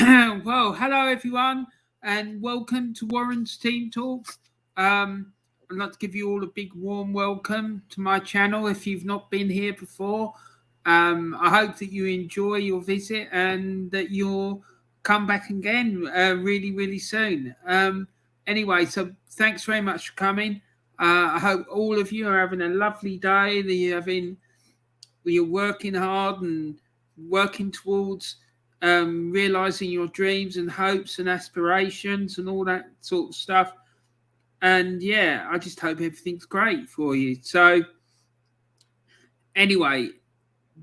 Well, hello everyone, and welcome to Warren's Team Talk. I'd like to give you all a big warm welcome to my channel if you've not been here before. I hope that you enjoy your visit and that you'll come back again really, really soon. Anyway, so thanks very much for coming. I hope all of you are having a lovely day, you're working hard and working towards realizing your dreams and hopes and aspirations and all that sort of stuff. And yeah, I just hope everything's great for you. So, anyway,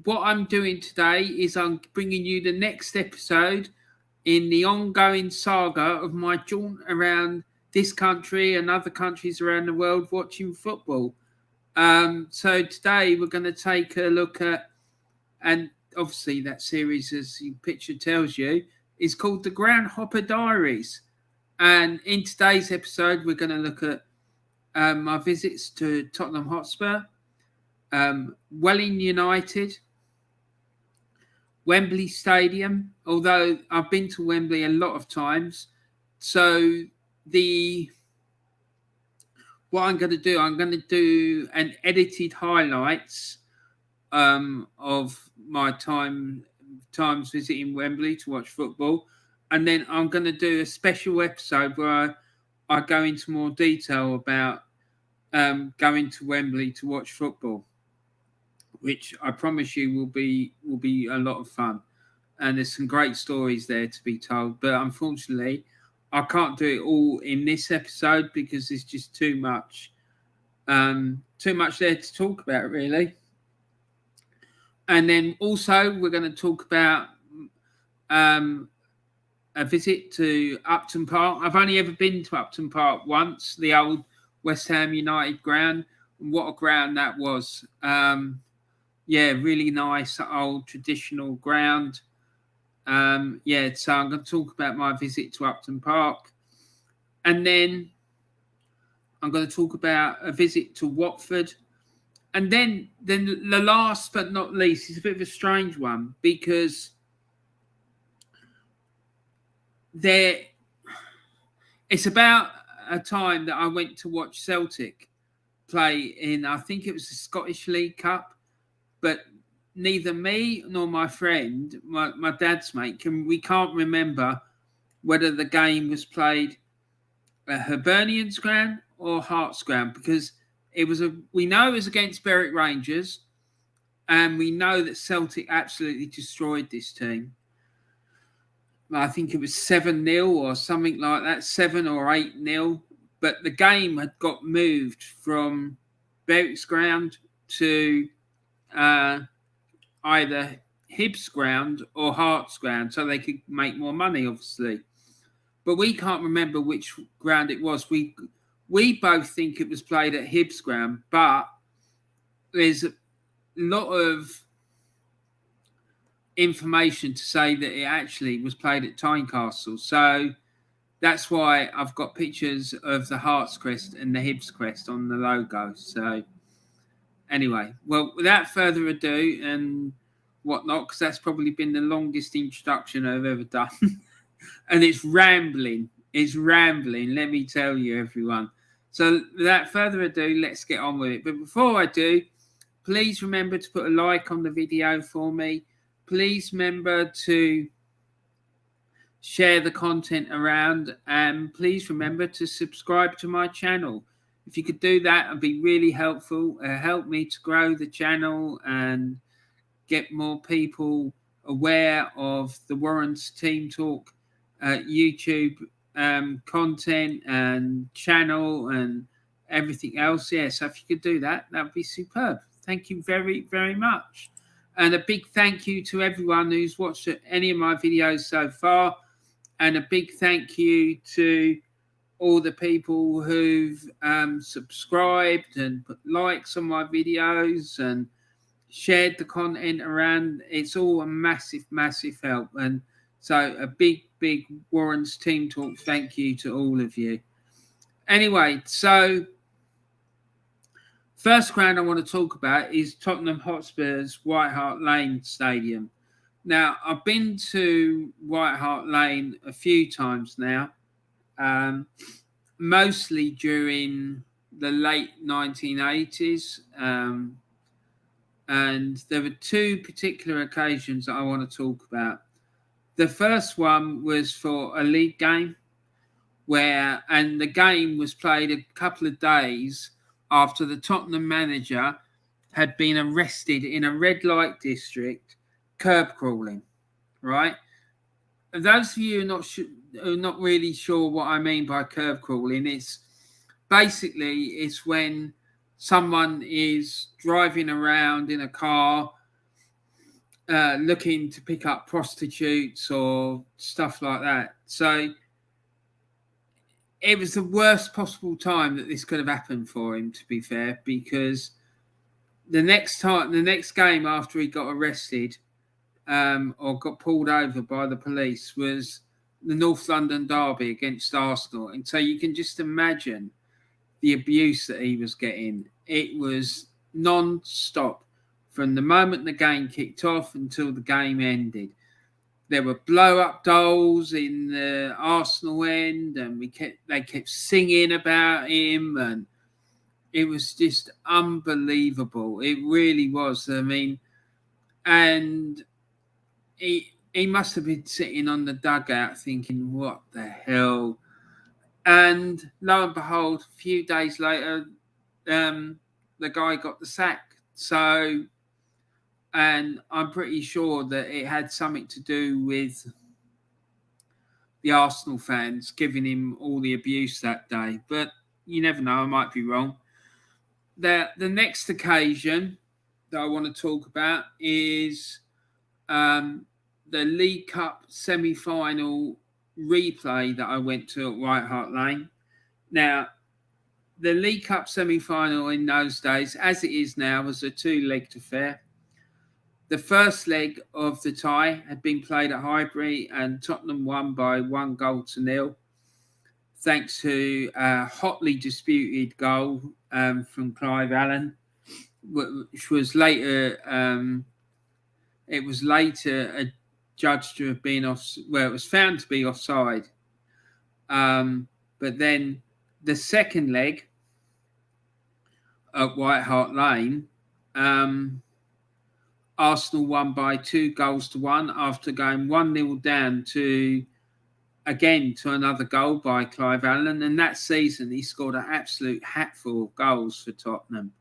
what I'm doing today is I'm bringing you the next episode in the ongoing saga of my jaunt around this country and other countries around the world watching football. So today we're going to take a look at, and obviously that series, as the picture tells you, is called the Groundhopper Diaries. And in today's episode, we're going to look at my visits to Tottenham Hotspur, Welling United, Wembley Stadium, although I've been to Wembley a lot of times. So what I'm going to do an edited highlights of my times visiting Wembley to watch football, and then I'm going to do a special episode where I go into more detail about going to Wembley to watch football, which I promise you will be a lot of fun, and there's some great stories there to be told. But unfortunately, I can't do it all in this episode because there's just too much there to talk about, really. And then also we're going to talk about a visit to Upton Park. I've only ever been to Upton Park once, the old West Ham United ground. What a ground that was. Really nice, old traditional ground. So I'm going to talk about my visit to Upton Park. And then I'm going to talk about a visit to Watford. And then the last but not least is a bit of a strange one because it's about a time that I went to watch Celtic play in, I think it was the Scottish League Cup, but neither me nor my friend, my dad's mate, we can't remember whether the game was played at Hibernian's ground or Hart's ground, because we know it was against Berwick Rangers, and we know that Celtic absolutely destroyed this team. I think it was 7-0 or something like that, 7 or 8-0. But the game had got moved from Berwick's ground to either Hibs ground or Hart's ground, so they could make more money, obviously. But we can't remember which ground it was. We both think it was played at Hibs ground, but there's a lot of information to say that it actually was played at Tynecastle. So that's why I've got pictures of the Hart's crest and the Hibs crest on the logo. So anyway, well, without further ado and whatnot, because that's probably been the longest introduction I've ever done. And it's rambling, let me tell you, everyone. So without further ado, let's get on with it. But before I do, please remember to put a like on the video for me. Please remember to share the content around, and please remember to subscribe to my channel. If you could do that, it'd be really helpful. Help me to grow the channel and get more people aware of the Warren's Team Talk YouTube content and channel and everything else. So if you could do that, that would be superb. Thank you very, very much. And a big thank you to everyone who's watched any of my videos so far. And a big thank you to all the people who've subscribed and put likes on my videos and shared the content around. It's all a massive, massive help. And so a big, big Warren's Team Talk thank you to all of you. Anyway, so first ground I want to talk about is Tottenham Hotspur's White Hart Lane Stadium. Now, I've been to White Hart Lane a few times now, mostly during the late 1980s. And there were two particular occasions that I want to talk about. The first one was for a league game and the game was played a couple of days after the Tottenham manager had been arrested in a red light district, curb crawling, right? And those of you who are not really sure what I mean by curb crawling, it's when someone is driving around in a car looking to pick up prostitutes or stuff like that. So it was the worst possible time that this could have happened for him, to be fair, because the next game after he got arrested or got pulled over by the police was the North London derby against Arsenal. And so you can just imagine the abuse that he was getting. It was non-stop from the moment the game kicked off until the game ended. There were blow-up dolls in the Arsenal end, and they kept singing about him, and it was just unbelievable. It really was. I mean, and he must have been sitting on the dugout thinking, "What the hell?" And lo and behold, a few days later, the guy got the sack. So, and I'm pretty sure that it had something to do with the Arsenal fans giving him all the abuse that day. But you never know, I might be wrong. The next occasion that I want to talk about is the League Cup semi-final replay that I went to at White Hart Lane. Now, the League Cup semi-final in those days, as it is now, was a two-legged affair. The first leg of the tie had been played at Highbury, and Tottenham won by 1-0, thanks to a hotly disputed goal from Clive Allen, which was later judged to have been it was found to be offside. But then the second leg at White Hart Lane, Arsenal won by 2-1 after going 1-0 down to another goal by Clive Allen. And that season, he scored an absolute hatful of goals for Tottenham.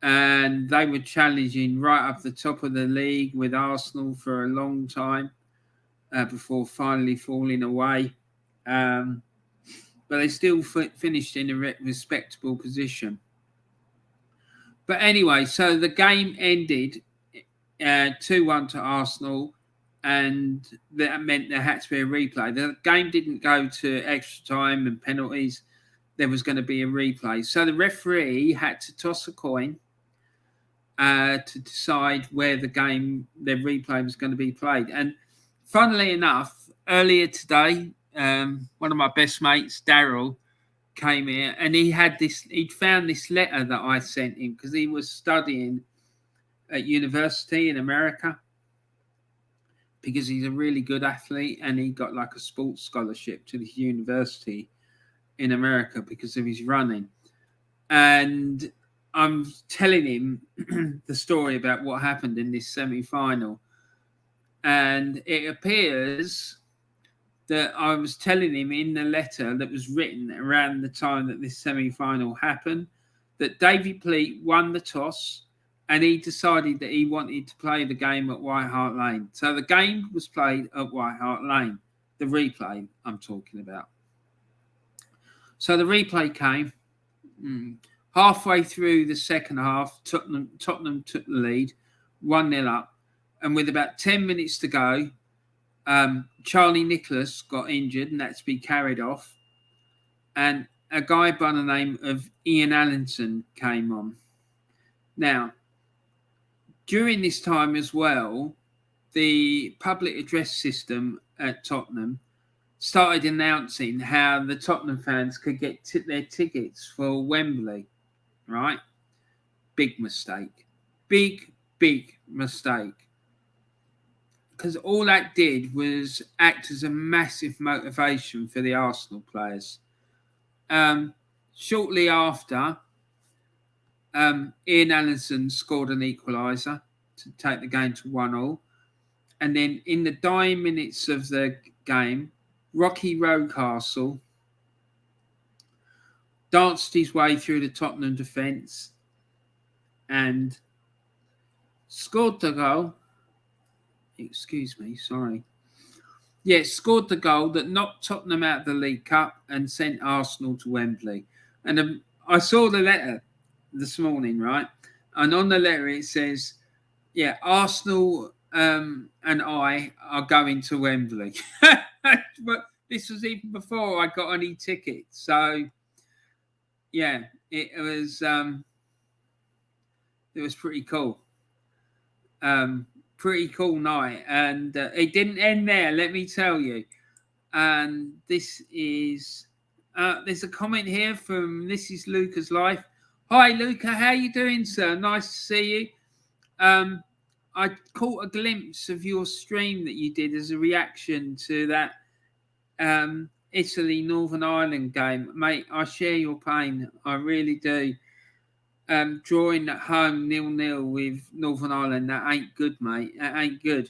And they were challenging right up the top of the league with Arsenal for a long time before finally falling away. But they still finished in a respectable position. But anyway, so the game ended 2-1 to Arsenal, and that meant there had to be a replay. The game didn't go to extra time and penalties. There was going to be a replay. So the referee had to toss a coin to decide where the replay was going to be played. And funnily enough, earlier today, one of my best mates, Daryl, came here, and he'd found this letter that I sent him because he was studying at university in America because he's a really good athlete, and he got like a sports scholarship to this university in America because of his running. And I'm telling him the story about what happened in this semi-final. And it appears that I was telling him in the letter that was written around the time that this semi-final happened that David Pleat won the toss, and he decided that he wanted to play the game at White Hart Lane. So the game was played at White Hart Lane, the replay I'm talking about. So the replay came. Halfway through the second half, Tottenham took the lead, 1-0 up. And with about 10 minutes to go, Charlie Nicholas got injured and had to be carried off. And a guy by the name of Ian Allinson came on. Now, during this time as well, the public address system at Tottenham started announcing how the Tottenham fans could get their tickets for Wembley, right? Big mistake. Big mistake. because all that did was act as a massive motivation for the Arsenal players. Shortly after, Ian Allison scored an equaliser to take the game to 1-1. And then in the dying minutes of the game, Rocky Rocastle danced his way through the Tottenham defence and scored the goal. Excuse me, sorry. Yeah, scored the goal that knocked Tottenham out of the League Cup and sent Arsenal to Wembley. And I saw the letter this morning, right? And on the letter it says, yeah, Arsenal and I are going to Wembley. But this was even before I got any tickets. So, yeah, it was pretty cool. Pretty cool night. And it didn't end there, let me tell you. And this is... there's a comment here from This Is Luca's Life. Hi, Luca. How you doing, sir? Nice to see you. I caught a glimpse of your stream that you did as a reaction to that Italy Northern Ireland game. Mate, I share your pain. I really do. Drawing at home 0-0 with Northern Ireland, that ain't good, mate. That ain't good.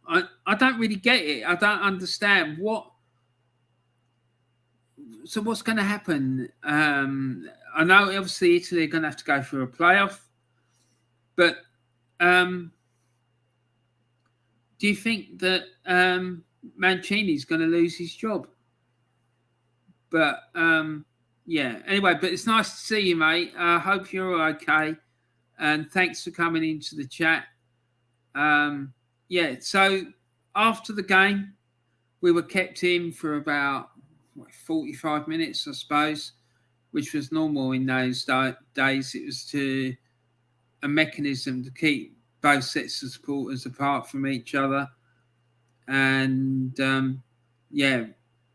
I don't really get it. I don't understand So what's going to happen? I know obviously Italy are going to have to go through a playoff, but do you think that Mancini's going to lose his job? But yeah, anyway, but it's nice to see you, mate. I hope you're okay, and thanks for coming into the chat. Yeah, so after the game, we were kept in for about 45 minutes, I suppose, which was normal in those days. It was a mechanism to keep both sets of supporters apart from each other. And yeah,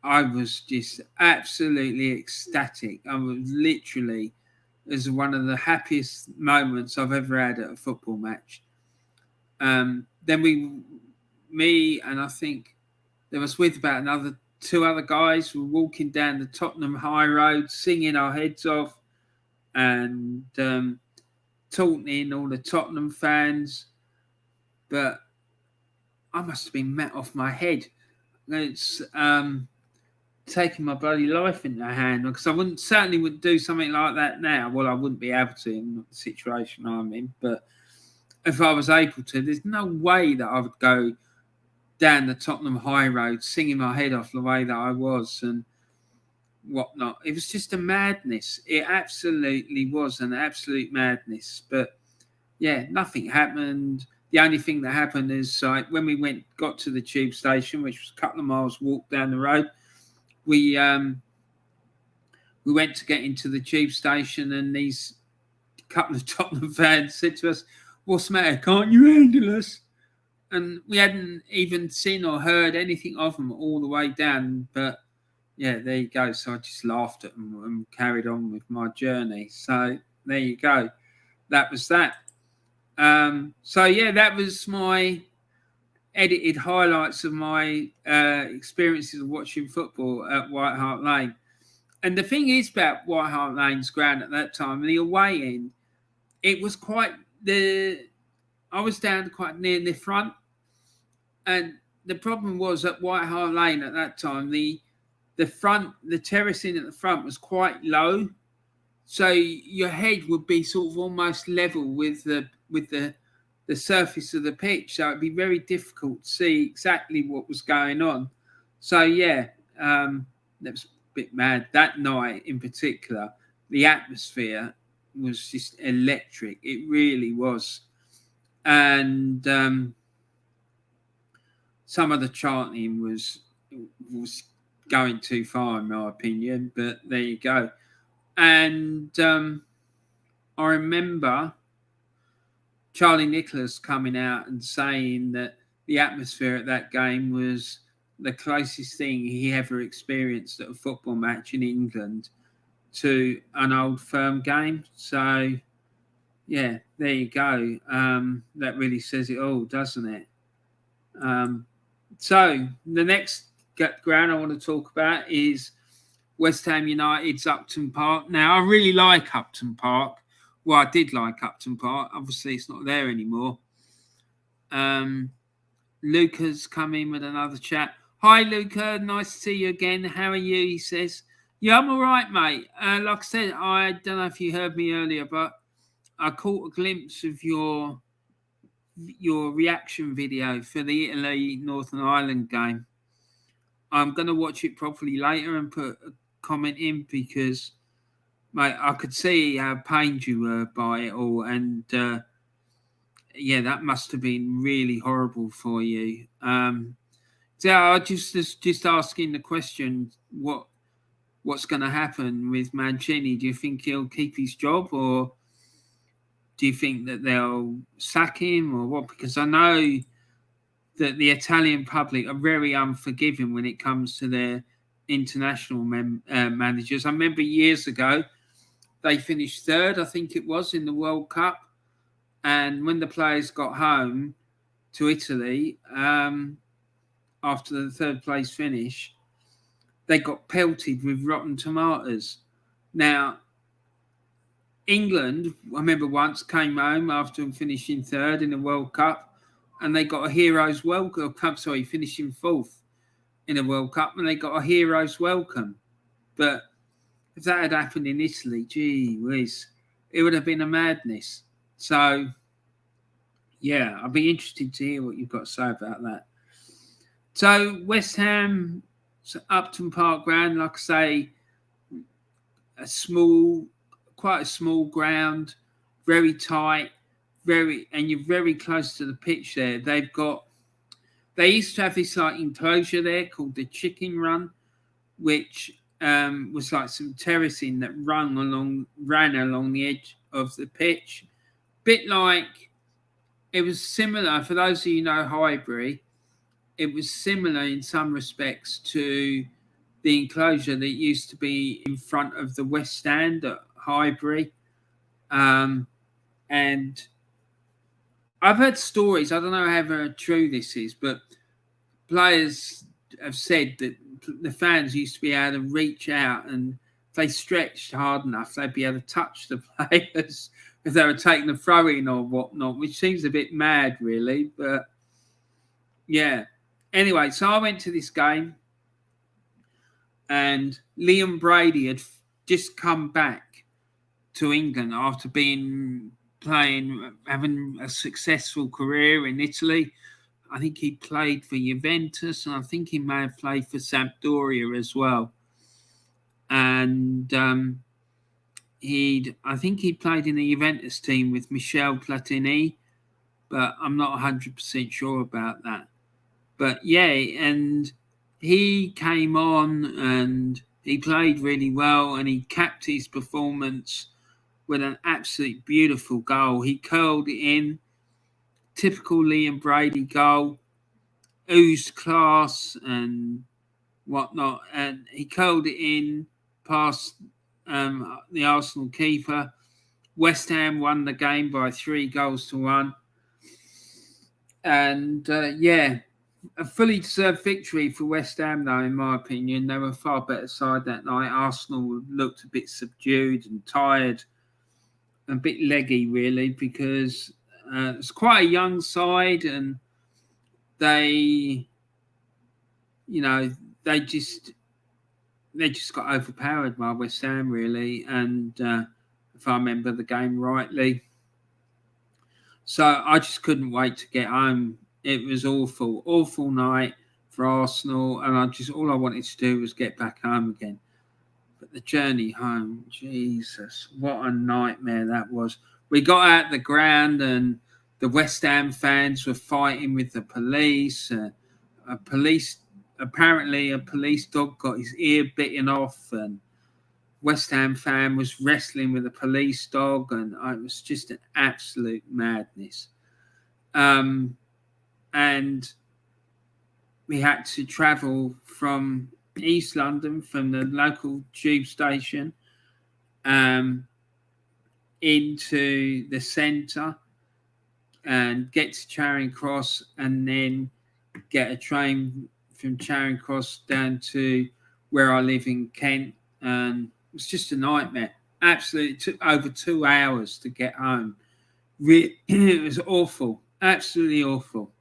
I was just absolutely ecstatic. I was literally, it was one of the happiest moments I've ever had at a football match. Then me and I think there was with about two other guys were walking down the Tottenham High Road, singing our heads off and taunting all the Tottenham fans. But I must have been met off my head. It's taking my bloody life in their hand, because I certainly wouldn't do something like that now. Well, I wouldn't be able to in the situation I'm in, but if I was able to, there's no way that I would go down the Tottenham High Road singing my head off the way that I was and whatnot. It was just a madness. It absolutely was an absolute madness. But yeah, nothing happened. The only thing that happened is when we got to the tube station, which was a couple of miles walk down the road, we went to get into the tube station, and these couple of Tottenham fans said to us, "What's the matter? Can't you handle us?" And we hadn't even seen or heard anything of them all the way down. But yeah, there you go. So I just laughed at them and carried on with my journey. So there you go. That was that. So yeah, that was my edited highlights of my experiences of watching football at White Hart Lane. And the thing is about White Hart Lane's ground at that time, the away end, it was I was down quite near the front, and the problem was at White Hart Lane at that time, the terracing at the front was quite low, so your head would be sort of almost level with the surface of the pitch, so it'd be very difficult to see exactly what was going on. So yeah, that was a bit mad that night in particular. The atmosphere was just electric. It really was. And some of the chanting was going too far, in my opinion, but there you go. And I remember Charlie Nicholas coming out and saying that the atmosphere at that game was the closest thing he ever experienced at a football match in England to an Old Firm game. So yeah, there you go. That really says it all, doesn't it? So the next ground I want to talk about is West Ham United's Upton Park. Now, I really like Upton Park. Well, I did like Upton Park. Obviously, it's not there anymore. Luca's come in with another chat. Hi, Luca. Nice to see you again. How are you? He says. Yeah, I'm all right, mate. Like I said, I don't know if you heard me earlier, but I caught a glimpse of your reaction video for the Italy Northern Ireland game. I'm going to watch it properly later and put a comment in because, mate, I could see how pained you were by it all, and yeah, that must have been really horrible for you. So I just asking the question, what's going to happen with Mancini? Do you think he'll keep his job, or do you think that they'll sack him, or what? Because I know that the Italian public are very unforgiving when it comes to their international managers. I remember years ago, they finished third, I think it was, in the World Cup. And when the players got home to Italy, after the third place finish, they got pelted with rotten tomatoes. Now, England, I remember once, came home after finishing third in the World Cup, and they got a hero's welcome. Finishing fourth in the World Cup, and they got a hero's welcome. But if that had happened in Italy, gee whiz, it would have been a madness. So, yeah, I'd be interested to hear what you've got to say about that. So, West Ham, Upton Park ground, like I say, quite a small ground, very tight, and you're very close to the pitch there. They used to have this like enclosure there called the Chicken Run, which was like some terracing that ran along the edge of the pitch. Bit like, it was similar, for those of you who know Highbury, it was similar in some respects to the enclosure that used to be in front of the West Stand at Highbury. And I've heard stories, I don't know how true this is, but players have said that the fans used to be able to reach out, and if they stretched hard enough, they'd be able to touch the players if they were taking the throw-in or whatnot, which seems a bit mad, really. But, yeah. Anyway, so I went to this game, and Liam Brady had just come back to England after having a successful career in Italy. I think he played for Juventus, and I think he may have played for Sampdoria as well. And I think he played in the Juventus team with Michel Platini, but I'm not 100% sure about that. But yeah, and he came on and he played really well, and he capped his performance with an absolutely beautiful goal. He curled it in, typical Liam Brady goal, oozed class and whatnot, and he curled it in past the Arsenal keeper. West Ham won the game by 3-1. And yeah, a fully deserved victory for West Ham, though, in my opinion. They were a far better side that night. Arsenal looked a bit subdued and tired, a bit leggy, really, because it's quite a young side, and they just got overpowered by West Ham, really. And if I remember the game rightly, so I just couldn't wait to get home. It was awful night for Arsenal, and all I wanted to do was get back home again. But the journey home, Jesus, what a nightmare that was. We got out the ground, and the West Ham fans were fighting with the police. Apparently a police dog got his ear bitten off, and West Ham fan was wrestling with a police dog, and it was just an absolute madness. And we had to travel from East London, from the local tube station, into the centre and get to Charing Cross, and then get a train from Charing Cross down to where I live in Kent, and it was just a nightmare. Absolutely, it took over 2 hours to get home. It was awful, absolutely awful.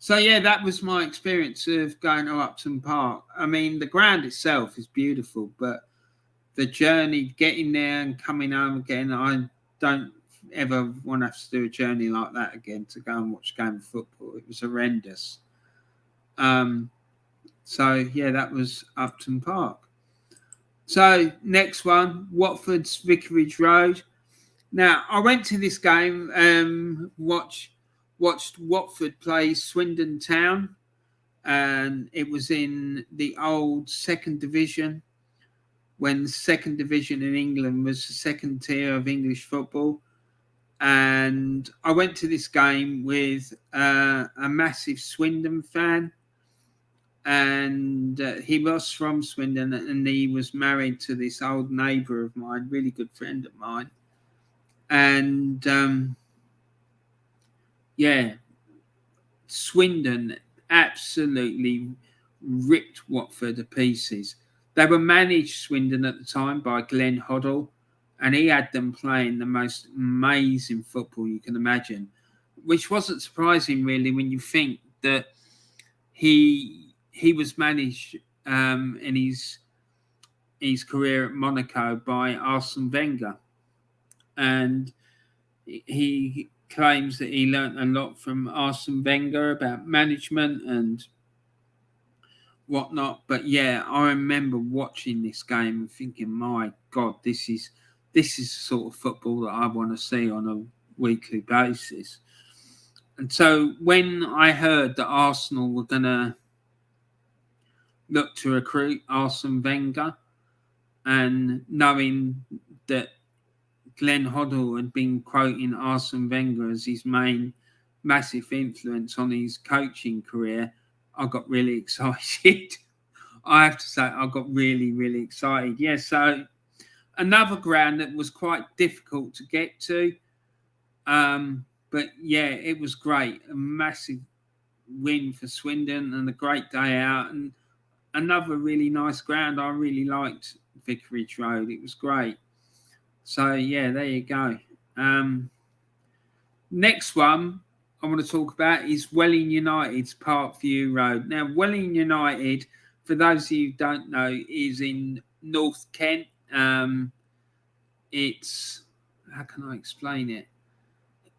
So yeah, that was my experience of going to Upton Park. I mean, the ground itself is beautiful, but the journey getting there and coming home again, I don't ever want to have to do a journey like that again to go and watch a game of football. It was horrendous. So yeah, that was Upton Park. So next one, Watford's Vicarage Road. Now I went to this game, watched Watford play Swindon Town, and it was in the old second division, when the second division in England was the second tier of English football. And I went to this game with a massive Swindon fan, and he was from Swindon, and he was married to this old neighbour of mine, really good friend of mine. And yeah, Swindon absolutely ripped Watford to pieces. They were managed, Swindon, at the time by Glenn Hoddle, and he had them playing the most amazing football you can imagine, which wasn't surprising really when you think that he was managed in his career at Monaco by Arsene Wenger, and he claims that he learnt a lot from Arsene Wenger about management and whatnot. But yeah, I remember watching this game and thinking, my God, this is the sort of football that I want to see on a weekly basis. And so when I heard that Arsenal were going to look to recruit Arsene Wenger, and knowing that Glenn Hoddle had been quoting Arsene Wenger as his main massive influence on his coaching career, I got really excited. I have to say, I got really, really excited. Yeah, so another ground that was quite difficult to get to. But yeah, it was great. A massive win for Swindon and a great day out. And another really nice ground. I really liked Vicarage Road. It was great. So yeah, there you go. Next one I want to talk about is Welling United's Parkview Road. Now, Welling United, for those of you who don't know, is in North Kent. It's, how can I explain it?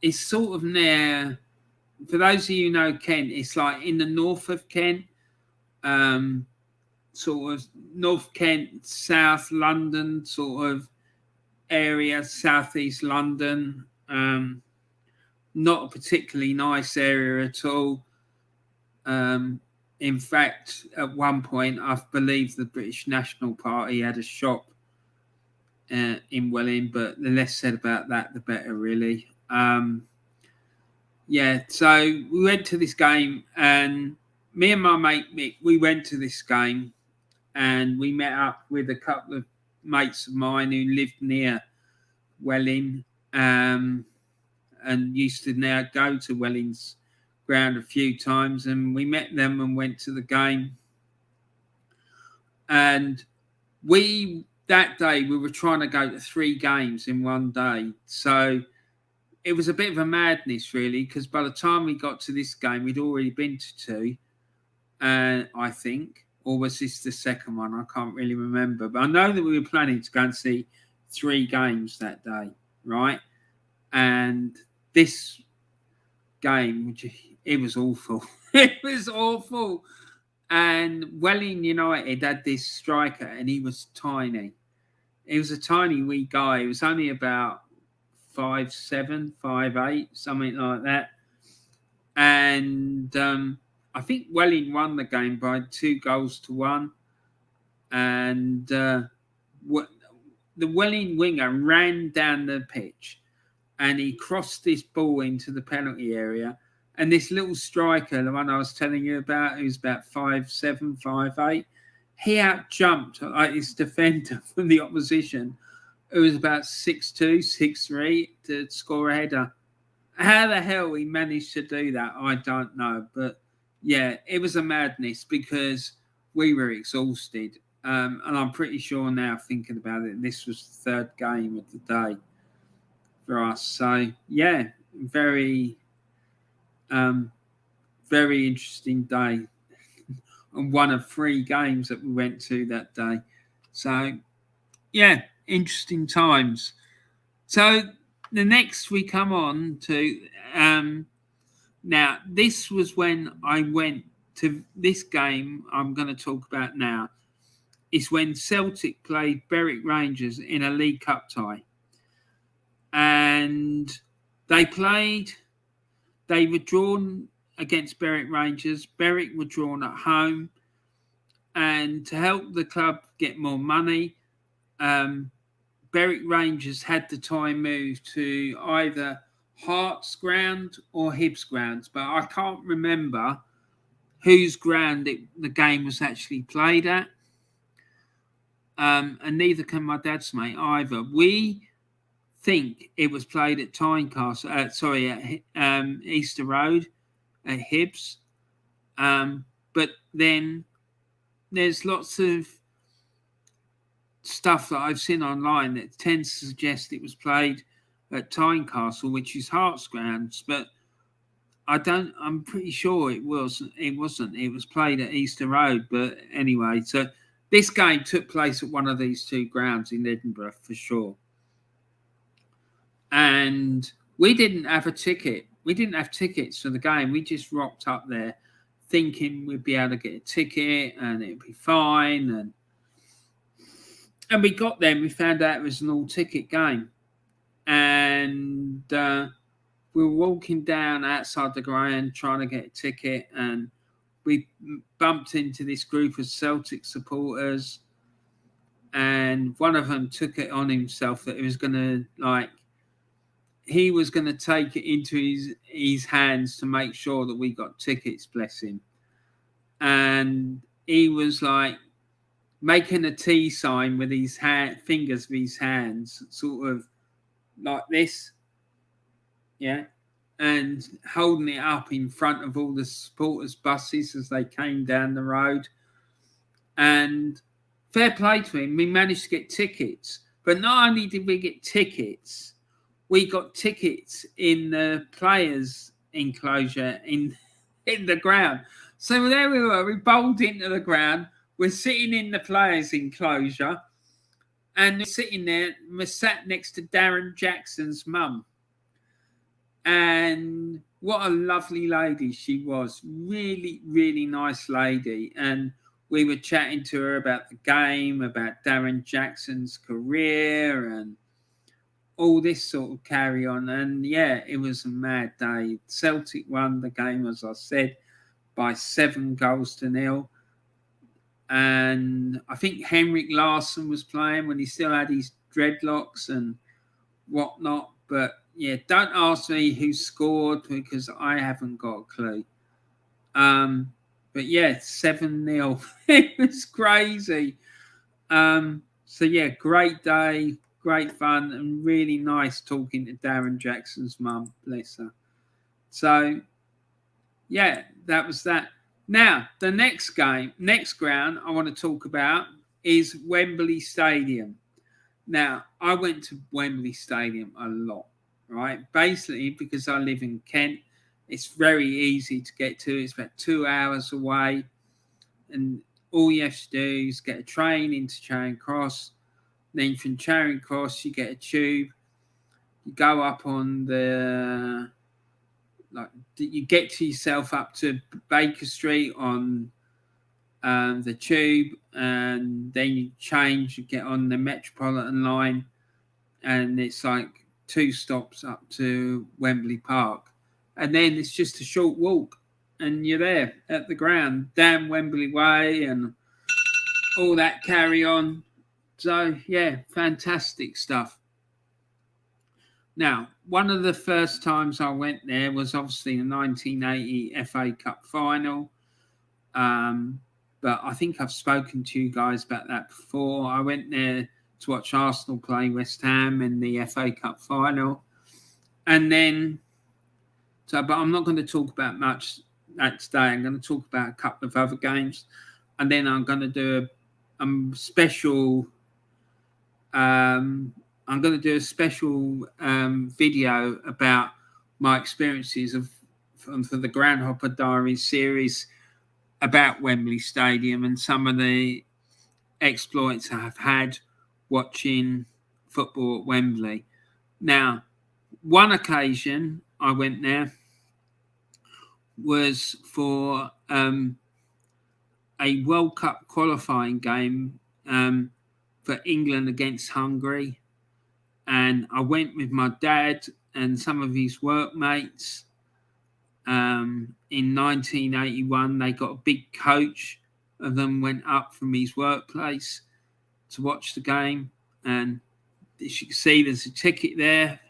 It's sort of near, for those of you who know Kent, it's like in the north of Kent, sort of North Kent, South London sort of area, southeast London. Not a particularly nice area at all. In fact, at one point, I believe the British National Party had a shop in Welling, but the less said about that, the better, really. Yeah, so we went to this game, and me and my mate Mick, we went to this game, and we met up with a couple of mates of mine who lived near Welling, and used to now go to Welling's ground a few times, and we met them and went to the game. And that day we were trying to go to 3 games in one day, so it was a bit of a madness really, because by the time we got to this game we'd already been to 2, I think, or was this the second one? I can't really remember, but I know that we were planning to go and see 3 games that day, right? And this game, it was awful. It was awful. And Welling United had this striker, and he was tiny. He was a tiny wee guy. He was only about 5'7", 5'8", something like that. And I think Welling won the game by 2-1. And the Welling winger ran down the pitch, and he crossed this ball into the penalty area. And this little striker, the one I was telling you about, who's about 5'7", 5'8", he out-jumped like his defender from the opposition, who was about 6'2", 6'3", to score a header. How the hell he managed to do that, I don't know. But yeah, it was a madness because we were exhausted. And I'm pretty sure now, thinking about it, this was the third game of the day for us. So yeah, very, very interesting day, and one of 3 games that we went to that day. So yeah, interesting times. So the next we come on to, now this was when I went to this game I'm going to talk about now. Is when Celtic played Berwick Rangers in a League Cup tie. And they were drawn against Berwick Rangers. Berwick were drawn at home. And to help the club get more money, Berwick Rangers had the tie moved to either Hart's ground or Hibs grounds. But I can't remember whose ground the game was actually played at. And neither can my dad's mate either. We think it was played at Tynecastle, at Easter Road at Hibs. But then there's lots of stuff that I've seen online that tends to suggest it was played at Tynecastle, which is Hart's grounds. But I'm pretty sure it wasn't. It was played at Easter Road. But anyway, so this game took place at one of these 2 grounds in Edinburgh for sure. And we didn't have a ticket. We didn't have tickets for the game. We just rocked up there thinking we'd be able to get a ticket and it'd be fine. And we got there and we found out it was an all-ticket game. And we were walking down outside the ground trying to get a ticket, and we bumped into this group of Celtic supporters, and one of them took it on himself that he was going to take it into his hands to make sure that we got tickets, bless him. And he was like making a T sign with his fingers of his hands, sort of like this. Yeah. And holding it up in front of all the supporters' buses as they came down the road. And fair play to him, we managed to get tickets. But not only did we get tickets, we got tickets in the players' enclosure in the ground. So there we were, we bowled into the ground. We're sitting in the players' enclosure, and we're sitting there. We're sat next to Darren Jackson's mum. And what a lovely lady she was. Really, really nice lady. And we were chatting to her about the game, about Darren Jackson's career and all this sort of carry on. And yeah, it was a mad day. Celtic won the game, as I said, by 7-0. And I think Henrik Larsson was playing when he still had his dreadlocks and whatnot. But yeah, don't ask me who scored because I haven't got a clue. But yeah, 7-0. It was crazy. So yeah, great day, great fun, and really nice talking to Darren Jackson's mum. Bless her. So yeah, that was that. Now, the next ground I want to talk about is Wembley Stadium. Now, I went to Wembley Stadium a lot, right? Basically, because I live in Kent, it's very easy to get to. It's about 2 hours away. And all you have to do is get a train into Charing Cross. Then from Charing Cross, you get a tube. You go up on you get to yourself up to Baker Street on the tube, and then you change, you get on the Metropolitan line, and it's like 2 stops up to Wembley Park. And then it's just a short walk, and you're there at the ground, down Wembley Way and all that carry on. So, yeah, fantastic stuff. Now, one of the first times I went there was obviously the 1980 FA Cup final. But I think I've spoken to you guys about that before. I went there to watch Arsenal play West Ham in the FA Cup final. And then So, but I'm not going to talk about much that today. I'm going to talk about a couple of other games, and then I'm going to do a special. I'm going to do a special video about my experiences for the Groundhopper Diaries series about Wembley Stadium and some of the exploits I've had watching football at Wembley. Now, one occasion I went there was for a World Cup qualifying game for England against Hungary. And I went with my dad and some of his workmates. In 1981, they got a big coach of them, went up from his workplace to watch the game. And as you can see, there's a ticket there.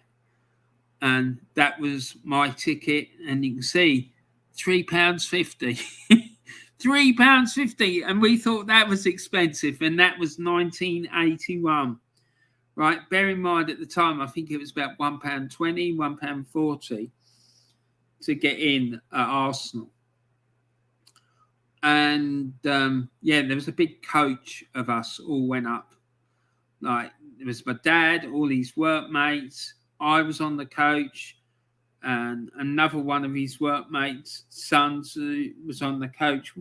And that was my ticket. And you can see £3.50. £3.50. And we thought that was expensive. And that was 1981. Right, bear in mind at the time, I think it was about £1.20, £1.40 to get in at Arsenal. And there was a big coach of us all went up. Like, it was my dad, all his workmates. I was on the coach, and another one of his workmates' sons was on the coach.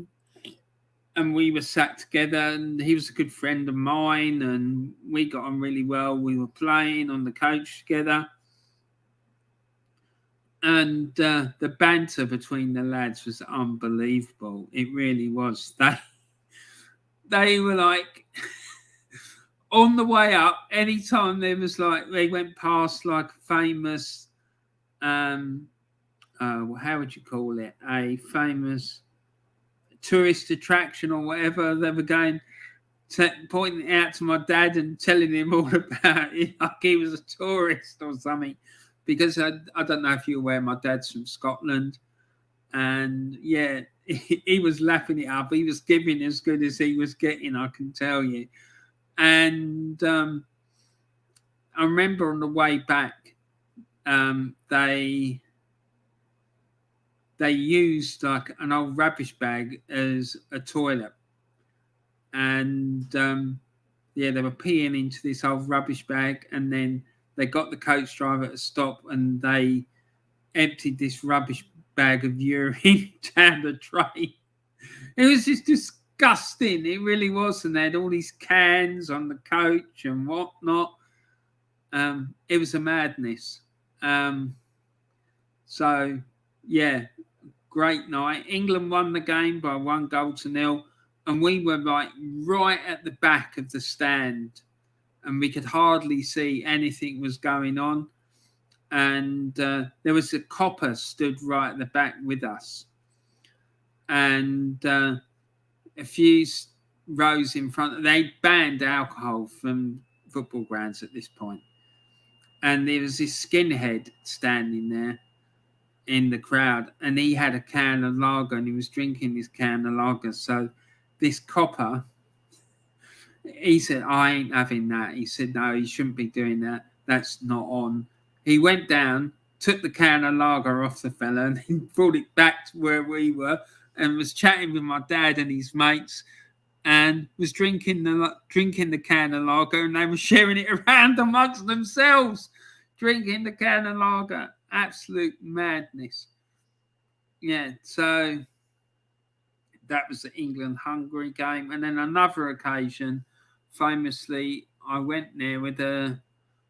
And we were sat together, and he was a good friend of mine, and we got on really well. We were playing on the coach together. And the banter between the lads was unbelievable. It really was. They were like, on the way up, anytime there was like, they went past like a famous, how would you call it? A famous tourist attraction or whatever, they were going, pointing it out to my dad and telling him all about it, like he was a tourist or something. Because I don't know if you're aware, my dad's from Scotland, and yeah, he was lapping it up. He was giving as good as he was getting, I can tell you. And I remember on the way back, they used like an old rubbish bag as a toilet. And they were peeing into this old rubbish bag, and then they got the coach driver to stop, and they emptied this rubbish bag of urine down the drain. It was just disgusting. It really was. And they had all these cans on the coach and whatnot. It was a madness. So, yeah, great night. England won the game by 1-0. And we were like right at the back of the stand, and we could hardly see anything was going on. And there was a copper stood right at the back with us. And a few rows in front, they banned alcohol from football grounds at this point. And there was this skinhead standing there in the crowd, and he had a can of lager, and he was drinking this can of lager. So this copper, he said, I ain't having that. He said, no, he shouldn't be doing that. That's not on. He went down, took the can of lager off the fella, and he brought it back to where we were, and was chatting with my dad and his mates, and was drinking the can of lager, and they were sharing it around amongst themselves, drinking the can of lager. Absolute madness. Yeah, so that was the England-Hungary game. And then another occasion, famously, I went there with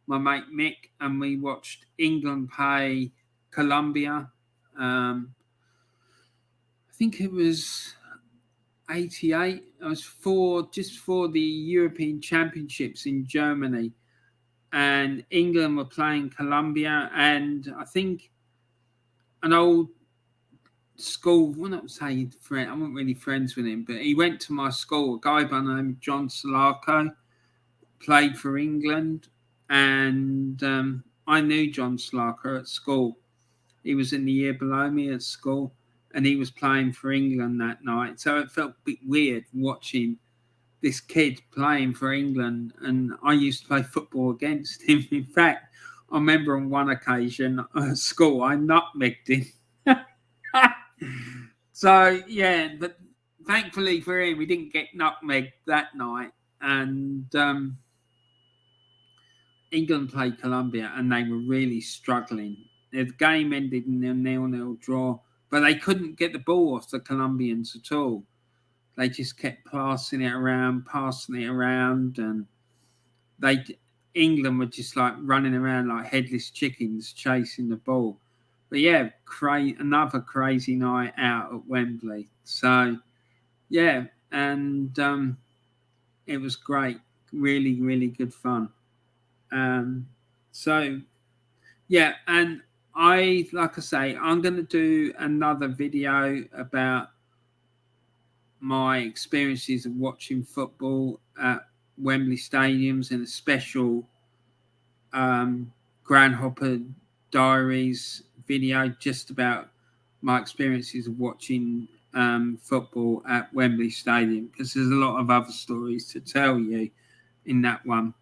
my mate Mick, and we watched England play Colombia. I think it was 88. It was just for the European Championships in Germany. And England were playing Colombia, and I think an old school, well, not saying friend, I wasn't really friends with him, but he went to my school, a guy by the name of John Solarco, played for England, and I knew John Solarco at school. He was in the year below me at school, and he was playing for England that night. So it felt a bit weird watching this kid playing for England, and I used to play football against him. In fact, I remember on one occasion at school, I nutmegged him. So yeah, but thankfully for him, we didn't get nutmegged that night, and England played Colombia, and they were really struggling. The game ended in a 0-0 draw, but they couldn't get the ball off the Colombians at all. They just kept passing it around, and England were just like running around like headless chickens chasing the ball. But yeah, another crazy night out at Wembley. So yeah, and it was great, really, really good fun. So yeah, and like I say, I'm going to do another video about my experiences of watching football at Wembley Stadiums, and a special Groundhopper Diaries video just about my experiences of watching football at Wembley Stadium, because there's a lot of other stories to tell you in that one.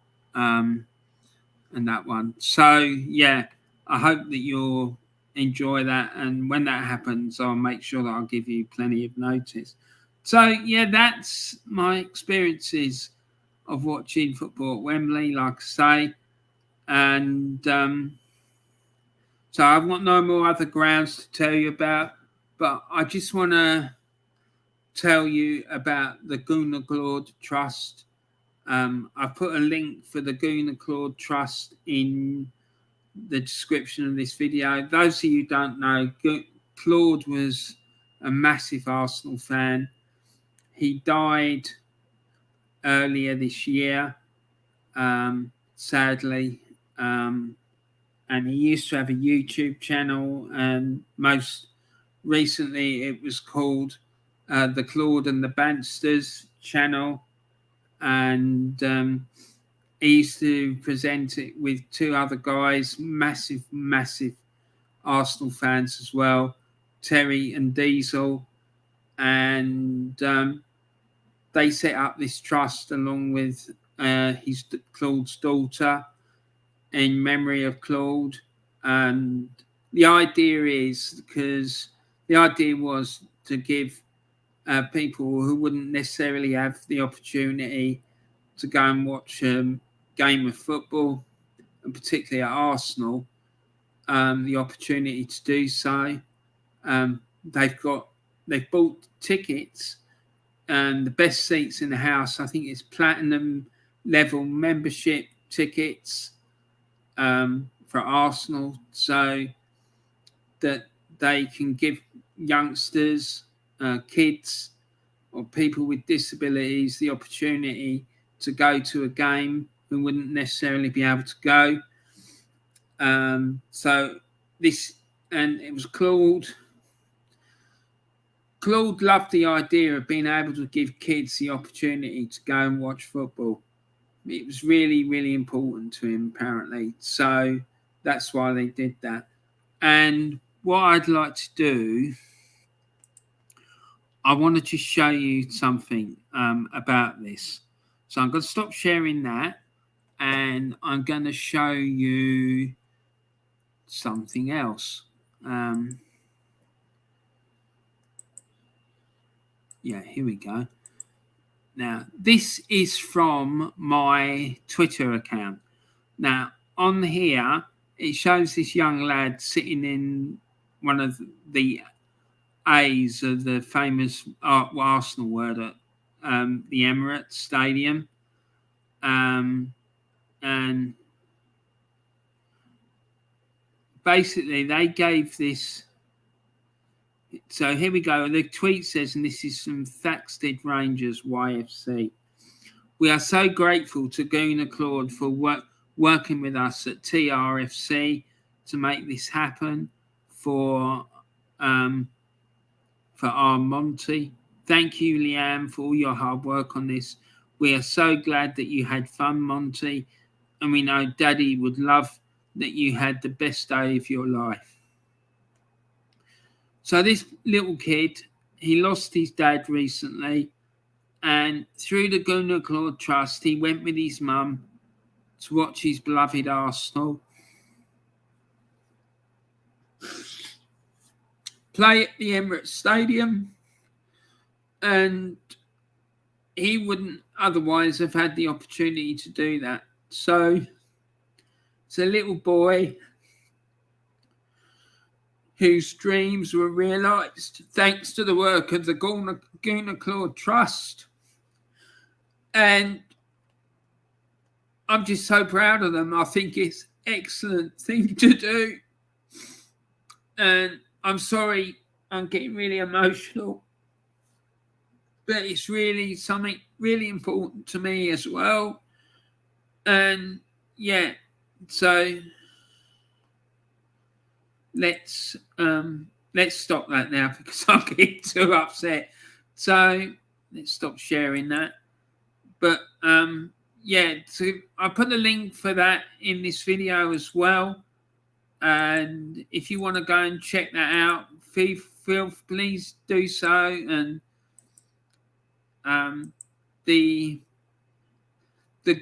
So yeah, I hope that you'll enjoy that, and when that happens, I'll make sure that I'll give you plenty of notice. So yeah, that's my experiences of watching football at Wembley, like I say, and so I've got no more other grounds to tell you about, but I just want to tell you about the Gunnar Claude Trust. I've put a link for the Gunnar Claude Trust in the description of this video. Those of you who don't know, Claude was a massive Arsenal fan. He died earlier this year, sadly, and he used to have a YouTube channel, and most recently it was called the Claude and the Bansters channel, and he used to present it with two other guys, massive Arsenal fans as well, Terry and Diesel, and they set up this trust along with Claude's daughter in memory of Claude. And the idea was to give people who wouldn't necessarily have the opportunity to go and watch a game of football, and particularly at Arsenal, the opportunity to do so. They've bought tickets, and the best seats in the house, I think it's platinum level membership tickets for Arsenal, so that they can give youngsters, kids, or people with disabilities the opportunity to go to a game who wouldn't necessarily be able to go. So this, and it was Claude. Claude loved the idea of being able to give kids the opportunity to go and watch football. It was really, really important to him, apparently. So that's why they did that. And what I'd like to do, I wanted to show you something about this. So I'm going to stop sharing that, and I'm going to show you something else. Yeah, here we go. Now, this is from my Twitter account. Now, on here, it shows this young lad sitting in one of the A's of the famous Arsenal word at the Emirates Stadium. And basically, they gave this. So here we go. The tweet says, and this is from Thaxted Rangers YFC. We are so grateful to Gunnar Claude for working with us at TRFC to make this happen for our Monty. Thank you, Liam, for all your hard work on this. We are so glad that you had fun, Monty, and we know Daddy would love that you had the best day of your life. So this little kid, he lost his dad recently, and through the Gunnar Claude Trust, he went with his mum to watch his beloved Arsenal play at the Emirates Stadium, and he wouldn't otherwise have had the opportunity to do that. So it's a little boy whose dreams were realised thanks to the work of the Gunnar Claude Trust. And I'm just so proud of them. I think it's an excellent thing to do. And I'm sorry, I'm getting really emotional, but it's really something really important to me as well. And yeah, so let's stop that now because I'm getting too upset. So let's stop sharing that. But yeah, so I put the link for that in this video as well. And if you want to go and check that out, please do so. And the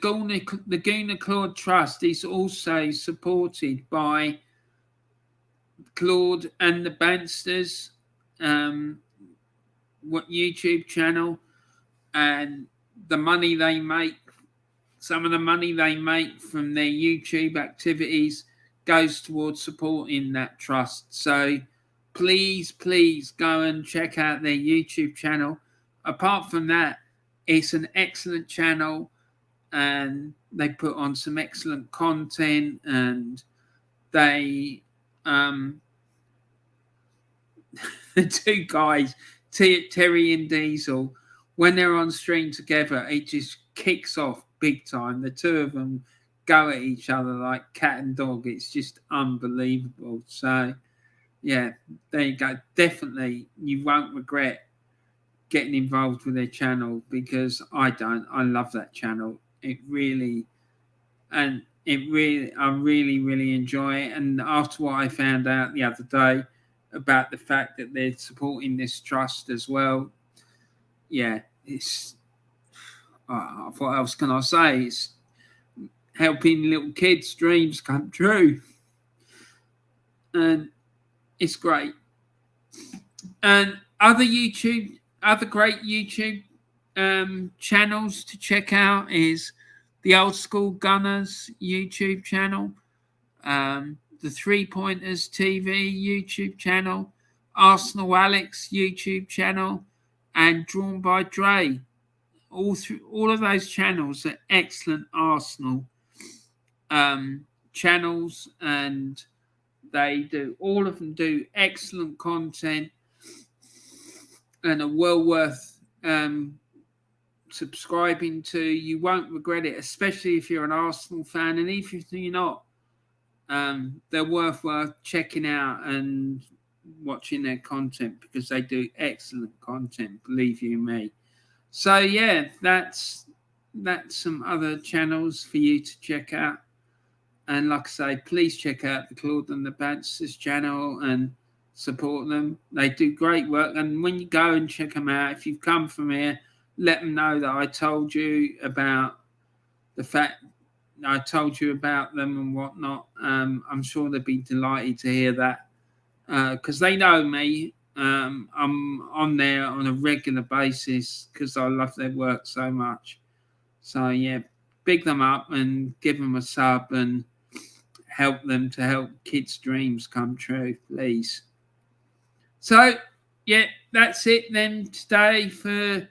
Gunnar Claude Trust is also supported by Claude and the Bansters YouTube channel, and the money they make, some of the money they make from their YouTube activities goes towards supporting that trust. So please go and check out their YouTube channel. Apart from that, it's an excellent channel, and they put on some excellent content, and they the two guys, Terry and Diesel, when they're on stream together, it just kicks off big time. The two of them go at each other like cat and dog. It's just unbelievable. So yeah, there you go. Definitely you won't regret getting involved with their channel, because I don't. I love that channel. I really really enjoy it. And after what I found out the other day about the fact that they're supporting this trust as well, yeah, it's what else can I say? It's helping little kids' dreams come true, and it's great. And other great YouTube channels to check out is the Old School Gunners YouTube channel, the 3 Pointers TV YouTube channel, Arsenal Alex YouTube channel, and Drawn by Dre. All of those channels are excellent Arsenal channels, and all of them do excellent content and are well worth subscribing to. You won't regret it, especially if you're an Arsenal fan, and even if you're not, they're worth checking out and watching their content, because they do excellent content, believe you me. So yeah, that's some other channels for you to check out. And like I say, please check out the Claude and the Bansters channel and support them. They do great work. And when you go and check them out, if you've come from here, let them know that I told you about the fact I told you about them and whatnot. I'm sure they'd be delighted to hear that, because they know me. I'm on there on a regular basis because I love their work so much. So yeah, big them up and give them a sub and help them to help kids' dreams come true, please. So yeah, that's it then today for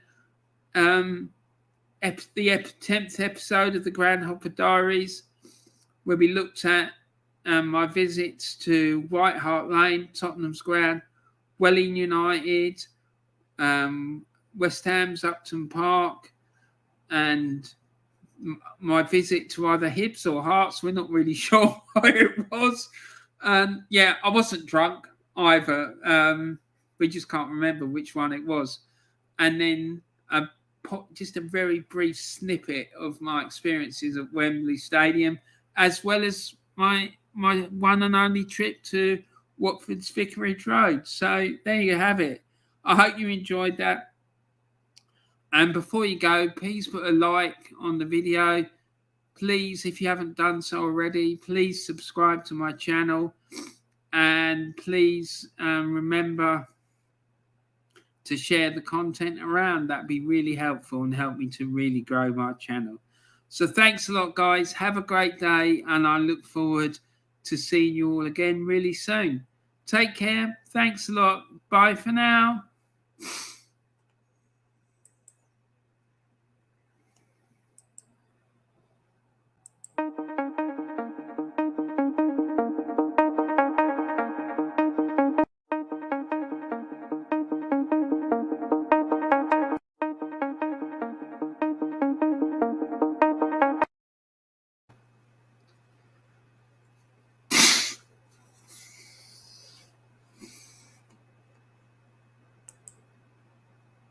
the 10th episode of the Groundhopper Diaries, where we looked at my visits to White Hart Lane, Tottenham's ground, Welling United, West Ham's Upton Park, and my visit to either Hibs or Hearts. We're not really sure what it was. Yeah, I wasn't drunk either. We just can't remember which one it was. And then just a very brief snippet of my experiences at Wembley Stadium, as well as my one and only trip to Watford's Vicarage Road. So there you have it. I hope you enjoyed that. And before you go, please put a like on the video. Please, if you haven't done so already, please subscribe to my channel And please remember to share the content around. That'd be really helpful and help me to really grow my channel. So thanks a lot, guys. Have a great day, and I look forward to seeing you all again really soon. Take care. Thanks a lot. Bye for now.